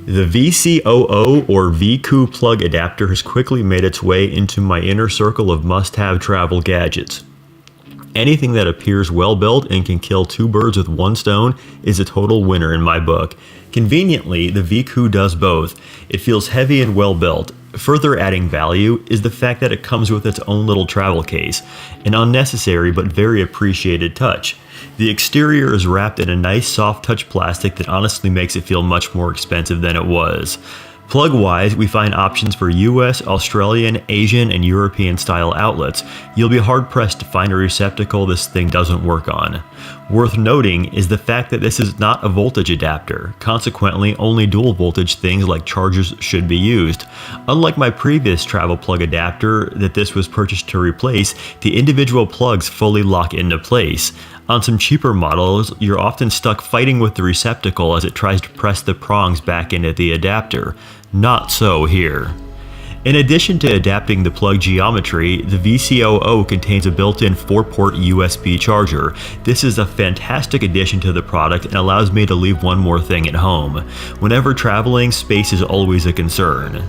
The VCOO or VCOO plug adapter has quickly made its way into my inner circle of must-have travel gadgets. Anything that appears well built and can kill two birds with one stone is a total winner in my book. Conveniently, the VCOO does both. It feels heavy and well built. Further adding value is the fact that it comes with its own little travel case, an unnecessary but very appreciated touch. The exterior is wrapped in a nice soft touch plastic that honestly makes it feel much more expensive than it was. Plug-wise, we find options for US, Australian, Asian, and European style outlets. You'll be hard-pressed to find a receptacle this thing doesn't work on. Worth noting is the fact that this is not a voltage adapter. Consequently, only dual voltage things like chargers should be used. Unlike my previous travel plug adapter that this was purchased to replace, the individual plugs fully lock into place. On some cheaper models, you're often stuck fighting with the receptacle as it tries to press the prongs back into the adapter. Not so here. In addition to adapting the plug geometry, the VCOO contains a built-in 4-port USB charger. This is a fantastic addition to the product and allows me to leave one more thing at home. Whenever traveling, space is always a concern.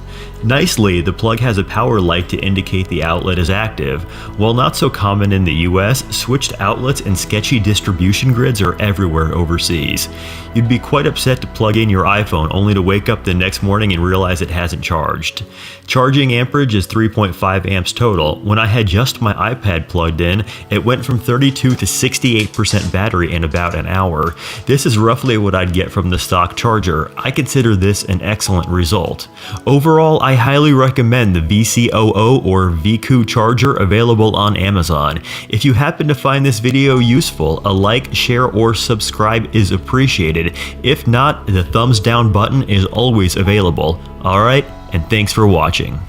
Nicely, the plug has a power light to indicate the outlet is active. While not so common in the US, switched outlets and sketchy distribution grids are everywhere overseas. You'd be quite upset to plug in your iPhone only to wake up the next morning and realize it hasn't charged. Charging amperage is 3.5 amps total. When I had just my iPad plugged in, it went from 32 to 68% battery in about an hour. This is roughly what I'd get from the stock charger. I consider this an excellent result. Overall, I highly recommend the VCOO or VCOO charger available on Amazon. If you happen to find this video useful, a like, share, or subscribe is appreciated. If not, the thumbs down button is always available. Alright, and thanks for watching.